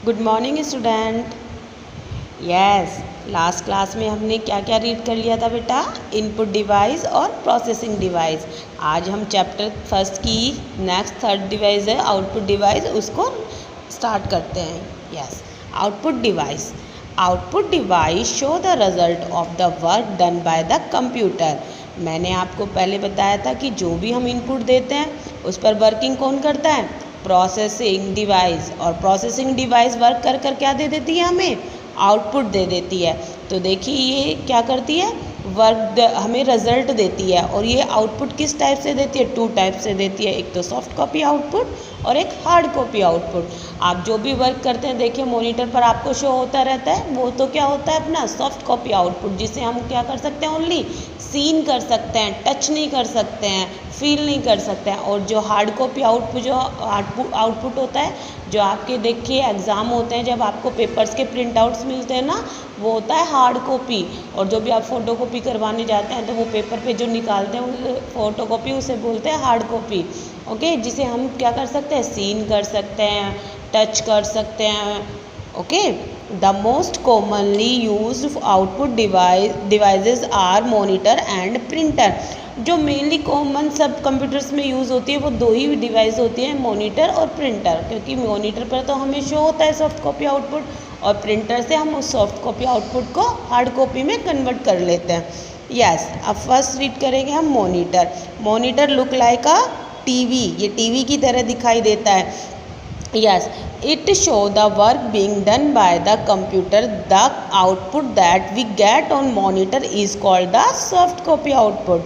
Good morning student. Yes, last class में हमने क्या क्या रीड कर लिया था बेटा? इनपुट डिवाइस और प्रोसेसिंग डिवाइस। आज हम चैप्टर फर्स्ट की नेक्स्ट थर्ड डिवाइस है आउटपुट डिवाइस, उसको स्टार्ट करते हैं। Yes, output device. Output device show the result of the work done by the computer. मैंने आपको पहले बताया था कि जो भी हम इनपुट देते हैं उस पर वर्किंग कौन करता है? Processing device. और प्रोसेसिंग डिवाइस वर्क कर कर क्या दे देती है? हमें आउटपुट दे देती है। तो देखिए ये क्या करती है? वर्क हमें रिजल्ट देती है। और ये आउटपुट किस टाइप से देती है? टू टाइप से देती है, एक तो सॉफ्ट कॉपी आउटपुट और एक हार्ड कॉपी आउटपुट। आप जो भी वर्क करते हैं देखिए मॉनिटर पर आपको शो होता रहता है, वो तो क्या होता है? अपना सॉफ्ट कॉपी आउटपुट, जिसे हम क्या कर सकते हैं? ओनली सीन कर सकते हैं, टच नहीं कर सकते हैं, फील नहीं कर सकते हैं। और जो हार्ड कॉपी आउटपुट, जो आउटपुट होता है, जो आपके देखिए एग्ज़ाम होते हैं, जब आपको पेपर्स के प्रिंट आउट्स मिलते हैं ना, वो होता है हार्ड कॉपी। और जो भी आप फ़ोटो कॉपी करवाने जाते हैं तो वो पेपर पे जो निकालते हैं फ़ोटो कॉपी, उसे बोलते हैं हार्ड कॉपी। ओके, जिसे हम क्या कर सकते हैं? सीन कर सकते हैं, टच कर सकते हैं। Okay, the most commonly used output devices are monitor and printer. जो मेनली कॉमन सब कंप्यूटर्स में यूज़ होती है वो दो ही डिवाइस होती है, मॉनिटर और प्रिंटर। क्योंकि मॉनिटर पर तो हमें शो होता है सॉफ्ट कॉपी आउटपुट, और प्रिंटर से हम उस सॉफ्ट कॉपी आउटपुट को हार्ड कॉपी में कन्वर्ट कर लेते हैं। यस, अब फर्स्ट रीड करेंगे हम monitor. Monitor look like a TV, ये टीवी की तरह दिखाई देता है। Yes, it show the work being done by the computer. The output that we get on monitor is called the soft copy output.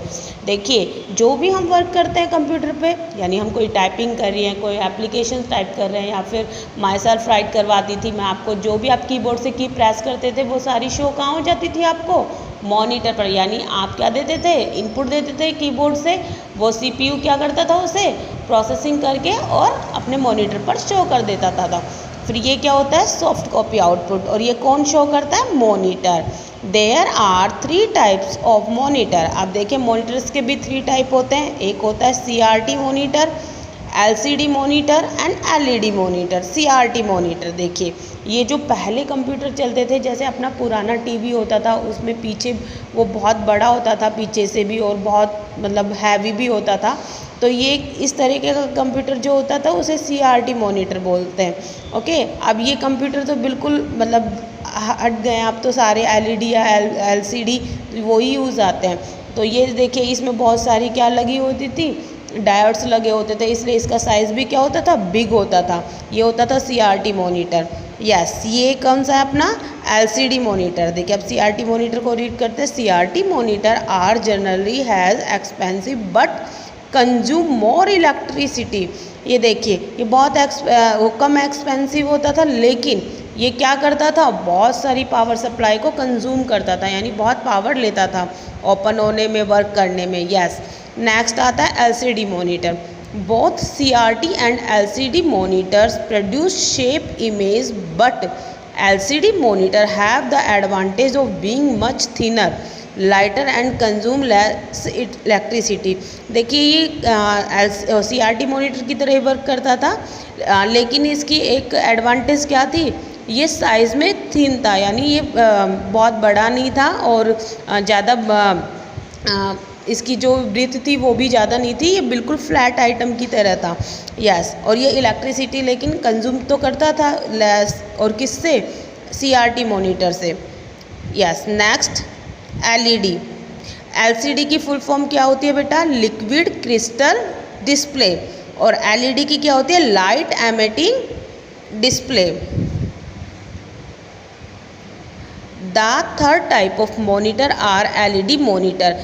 देखिए जो भी हम वर्क करते हैं कंप्यूटर पे, यानी हम कोई टाइपिंग कर रहे हैं, कोई एप्लीकेशन टाइप कर रहे हैं, या फिर माई सेल्फ राइट करवाती थी मैं आपको, जो भी आप कीबोर्ड से की प्रेस करते थे वो सारी शो कहाँ हो जाती थी? आपको मॉनिटर पर। यानी आप क्या देते थे? इनपुट देते थे कीबोर्ड से, वो सीपीयू क्या करता था? उसे प्रोसेसिंग करके और अपने मॉनिटर पर शो कर देता था। फिर ये क्या होता है? Soft copy output. और ये कौन शो करता है? Monitor. There are 3 types of monitor. आप देखिए मॉनिटर्स के भी 3 टाइप होते हैं। एक होता है CRT monitor, LCD monitor and LED monitor. CRT monitor देखिए, ये जो पहले कंप्यूटर चलते थे, जैसे अपना पुराना टीवी होता था, उसमें पीछे वो बहुत बड़ा होता था पीछे से भी, और बहुत मतलब हैवी भी होता था। तो ये इस तरीके का कंप्यूटर जो होता था उसे CRT मॉनिटर बोलते हैं। ओके, अब ये कंप्यूटर तो बिल्कुल मतलब हट गए हैं, अब तो सारे LED या LCD वही यूज़ आते हैं। तो ये देखिए इसमें बहुत सारी क्या लगी होती थी? डायोड्स लगे होते थे, इसलिए इसका साइज़ भी क्या होता था? बिग होता था। ये होता था CRT मॉनिटर। यस, ये कौन सा है? अपना LCD मॉनिटर। देखिए अब CRT मॉनिटर को रीड करते हैं। CRT monitor are generally has expensive but consume more electricity. ये देखिए ये बहुत कम एक्सपेंसिव होता था, लेकिन ये क्या करता था? बहुत सारी पावर सप्लाई को कंज्यूम करता था, यानी बहुत पावर लेता था ओपन होने में, वर्क करने में। यस, नेक्स्ट आता है LCD monitor. Both CRT and LCD monitors produce shape image, but LCD monitor have the advantage of being much thinner, lighter and consume less electricity. देखिए ये CRT मॉनिटर की तरह वर्क करता था, लेकिन इसकी एक एडवांटेज क्या थी? ये साइज़ में थिन था, यानी ये बहुत बड़ा नहीं था, और ज़्यादा इसकी जो ब्रीथ थी वो भी ज़्यादा नहीं थी, ये बिल्कुल फ्लैट आइटम की तरह था। यस, और ये इलेक्ट्रिसिटी लेकिन कंज्यूम तो करता था लेस, और किससे? CRT मॉनिटर से। Yes, next LED। LCD की फुल फॉर्म क्या होती है बेटा? Liquid crystal display. और LED की क्या होती है? Light emitting display. The third type of monitor are LED monitor.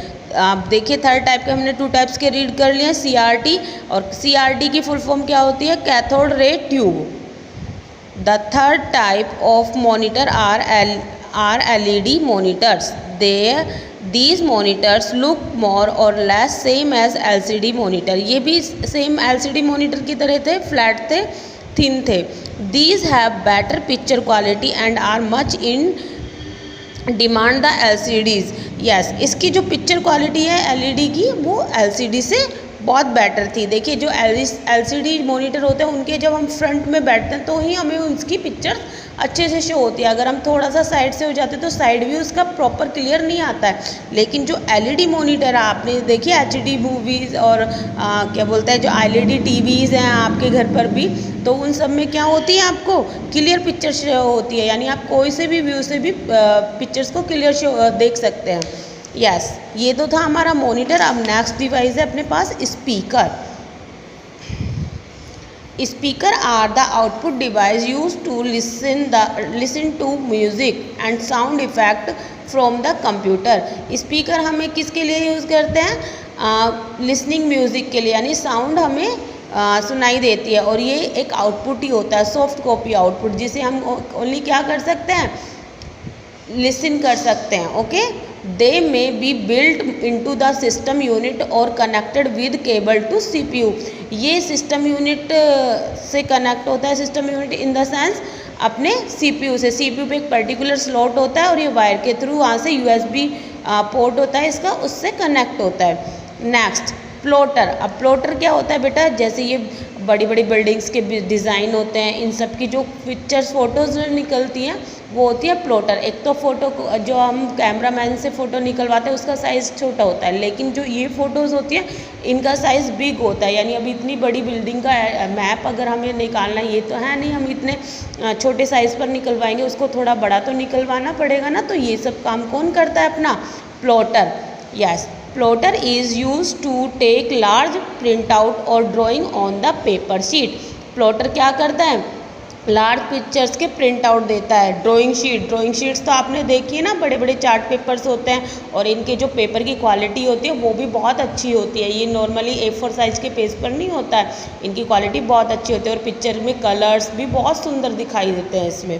आप देखिए थर्ड टाइप के हमने 2 टाइप्स के रीड कर लिए हैं, CRT। और CRT की फुल फॉर्म क्या होती है? Cathode ray tube. The third type of monitor are LED monitors. These monitors look more or less same as LCD monitor. ये भी सेम LCD मॉनिटर की तरह थे, फ्लैट थे, थिन थे। These have better picture quality and are much in demand the LCDs। Yes, इसकी जो picture quality है LED की वो LCD से बहुत बेटर थी। देखिए जो LCD मॉनिटर होते हैं उनके जब हम फ्रंट में बैठते हैं तो ही हमें उसकी पिक्चर अच्छे से शो होती है। अगर हम थोड़ा सा साइड से हो जाते तो साइड व्यू उसका प्रॉपर क्लियर नहीं आता है। लेकिन जो LED मॉनिटर है, आपने देखिए HD मूवीज़ और क्या बोलते हैं जो LED TVs हैं आपके घर पर भी, तो उन सब में क्या होती है आपको क्लियर पिक्चर शो होती है, यानी आप कोई से भी व्यू से भी पिक्चर्स को क्लियर शो देख सकते हैं। यस, ये तो था हमारा मॉनिटर। अब नेक्स्ट डिवाइस है अपने पास speaker. Speaker are the output device use to listen to music and sound effect from the computer. Speaker हमें किसके लिए यूज़ करते हैं? लिसनिंग म्यूज़िक के लिए, यानी साउंड हमें सुनाई देती है और ये एक आउटपुट ही होता है, सॉफ्ट कॉपी आउटपुट, जिसे हम ओनली क्या कर सकते हैं? लिसन कर सकते हैं। Okay, they may be built into the system unit और connected with cable to CPU। ये सिस्टम यूनिट से कनेक्ट होता है। System unit in the sense अपने CPU से। CPU पे एक पर्टिकुलर स्लॉट होता है और ये वायर के थ्रू वहाँ से USB पोर्ट होता है इसका, उससे कनेक्ट होता है। Next plotter. अब प्लॉटर क्या होता है बेटा? जैसे ये बड़ी बड़ी बिल्डिंग्स के डिज़ाइन होते हैं, इन सब की जो पिक्चर्स फोटोज़ निकलती हैं वो होती है प्लॉटर। एक तो फ़ोटो को जो हम कैमरामैन से फ़ोटो निकलवाते हैं उसका साइज़ छोटा होता है, लेकिन जो ये फ़ोटोज़ होती हैं इनका साइज़ बिग होता है। यानी अभी इतनी बड़ी बिल्डिंग का मैप अगर हमें निकालना है, ये तो है नहीं हम इतने छोटे साइज़ पर निकलवाएंगे, उसको थोड़ा बड़ा तो निकलवाना पड़ेगा ना। तो ये सब काम कौन करता है? अपना plotter. Yes, plotter is use to take large print out और drawing on the paper sheet. Plotter क्या करता है? लार्ज पिक्चर्स के प्रिंट आउट देता है। ड्राइंग शीट्स तो आपने देखी है ना, बड़े बड़े चार्ट पेपर्स होते हैं और इनके जो पेपर की क्वालिटी होती है वो भी बहुत अच्छी होती है। ये नॉर्मली A4 साइज़ के पेज पर नहीं होता है, इनकी क्वालिटी बहुत अच्छी होती है और पिक्चर में कलर्स भी बहुत सुंदर दिखाई देते हैं इसमें।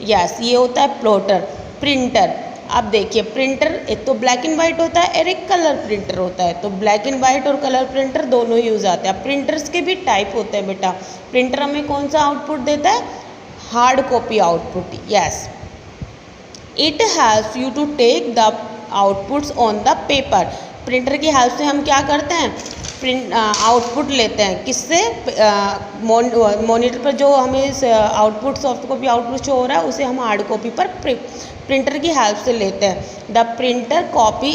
यस, ये होता है प्लॉटर। प्रिंटर। अब देखिए प्रिंटर एक तो ब्लैक एंड वाइट होता है और एक कलर प्रिंटर होता है। तो ब्लैक एंड वाइट और कलर प्रिंटर दोनों यूज़ आते हैं। प्रिंटर्स के भी टाइप होते हैं बेटा। प्रिंटर हमें कौन सा आउटपुट देता है? Hard copy output. Yes, it helps you to take the outputs on the paper. Printer की हेल्प से हम क्या करते हैं? प्रिंट आउटपुट लेते हैं। किससे? मॉनिटर पर जो हमें output soft copy output show हो रहा है उसे हम हार्ड कॉपी पर प्रिंटर की हेल्प से लेते हैं। The printed copy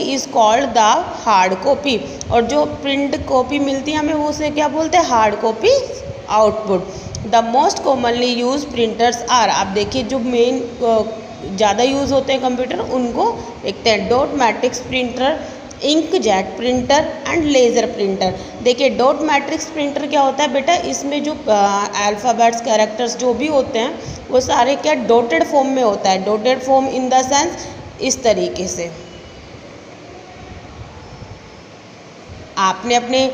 is called the hard copy. और जो प्रिंट कॉपी मिलती है हमें वो उसे क्या बोलते हैं? Hard copy output. The most commonly use printers are. आप देखिए जो मेन ज़्यादा यूज़ होते हैं कंप्यूटर उनको देखते हैं। Dot matrix printer, inkjet printer and laser printer. देखिए डॉट मैट्रिक्स प्रिंटर क्या होता है बेटा? इसमें जो अल्फ़ाबेट्स कैरेक्टर्स जो भी होते हैं वो सारे क्या डॉटेड फॉर्म में होता है। Dotted form in the sense इस तरीके से। आपने अपने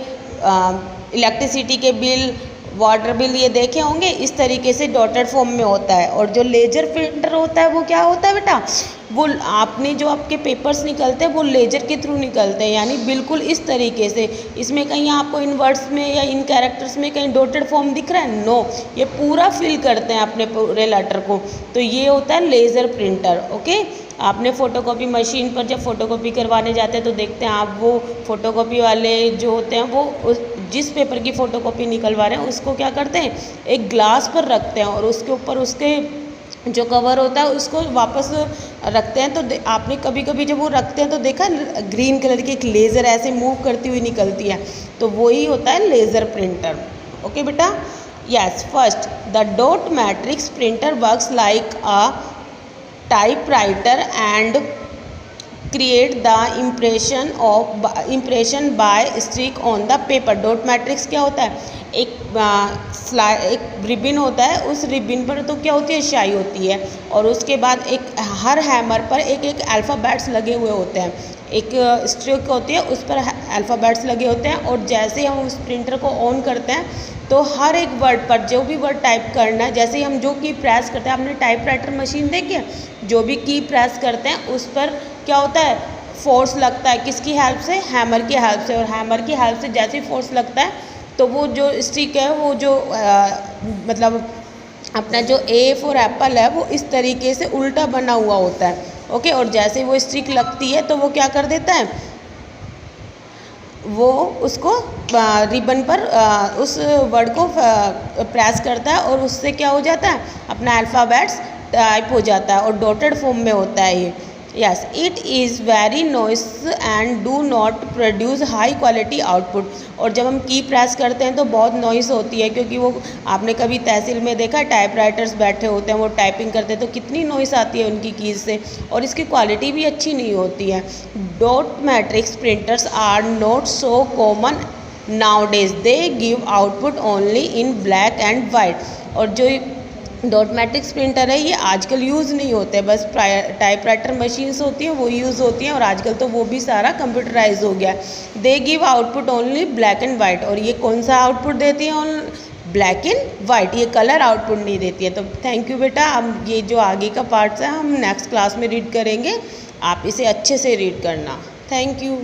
इलेक्ट्रिसिटी के बिल, वाटर बिल ये देखे होंगे, इस तरीके से डॉटेड फॉर्म में होता है। और जो लेजर प्रिंटर होता है वो क्या होता है बेटा? वो आपने जो आपके पेपर्स निकलते हैं वो लेजर के थ्रू निकलते हैं, यानी बिल्कुल इस तरीके से। इसमें कहीं आपको इन वर्ड्स में या इन कैरेक्टर्स में कहीं डॉटेड फॉर्म दिख रहा है? नो, ये पूरा फिल करते हैं अपने पूरे लेटर को। तो ये होता है लेज़र प्रिंटर। ओके, आपने फ़ोटोकॉपी मशीन पर जब फ़ोटोकॉपी करवाने जाते हैं तो देखते हैं आप वो फ़ोटोकॉपी वाले जो होते हैं वो जिस पेपर की फ़ोटोकॉपी निकलवा रहे हैं उसको क्या करते हैं? एक ग्लास पर रखते हैं और उसके ऊपर उसके जो कवर होता है उसको वापस रखते हैं। तो आपने कभी कभी जब वो रखते हैं तो देखा ग्रीन कलर की एक लेज़र ऐसे मूव करती हुई निकलती है, तो वही होता है लेज़र प्रिंटर। ओके बेटा। Yes, first the dot matrix printer works like a typewriter and create the impression bye stick on the paper. Dot matrix क्या होता है? एक रिबिन होता है, उस रिबिन पर तो क्या होती है? स्याही होती है और उसके बाद एक हर हैमर पर एक एक अल्फ़ाबेट्स लगे हुए होते हैं। एक स्ट्रिक होती है उस पर अल्फ़ाबेट्स लगे होते हैं और जैसे हम उस प्रिंटर को ऑन करते हैं तो हर एक वर्ड पर जो भी वर्ड टाइप करना है, जैसे ही हम जो की प्रेस करते हैं, आपने टाइपराइटर मशीन देखी है, जो भी की प्रेस करते हैं उस पर क्या होता है? फोर्स लगता है। किसकी हेल्प से? हैमर की हेल्प से। और हैमर की हेल्प से जैसे ही फोर्स लगता है तो वो जो स्टिक है वो जो मतलब अपना जो A फॉर एप्पल है वो इस तरीके से उल्टा बना हुआ होता है। ओके, और जैसे वो स्टिक लगती है तो वो क्या कर देता है? वो उसको रिबन पर उस वर्ड को प्रेस करता है और उससे क्या हो जाता है, अपना अल्फ़ाबेट्स टाइप हो जाता है और डॉटेड फॉर्म में होता है ये। Yes, it is very noise and do not produce high quality output. और जब हम की प्रेस करते हैं तो बहुत नॉइस होती है, क्योंकि वो आपने कभी तहसील में देखा टाइपराइटर्स बैठे होते हैं, वो टाइपिंग करते हैं तो कितनी नॉइस आती है उनकी कीज़ से, और इसकी क्वालिटी भी अच्छी नहीं होती है। Dot matrix printers are not so common nowadays, they give output only in black and white. और जो डॉट मैट्रिक्स प्रिंटर है ये आजकल यूज़ नहीं होते, बस टाइपराइटर मशीन्स होती हैं वो यूज़ होती हैं, और आजकल तो वो भी सारा कंप्यूटराइज हो गया है। दे give output only black and white, और ये कौन सा आउटपुट देती है, ब्लैक एंड वाइट, ये कलर आउटपुट नहीं देती है। तो थैंक यू बेटा, हम ये जो आगे का पार्ट्स है हम नेक्स्ट क्लास में रीड करेंगे, आप इसे अच्छे से रीड करना। Thank you.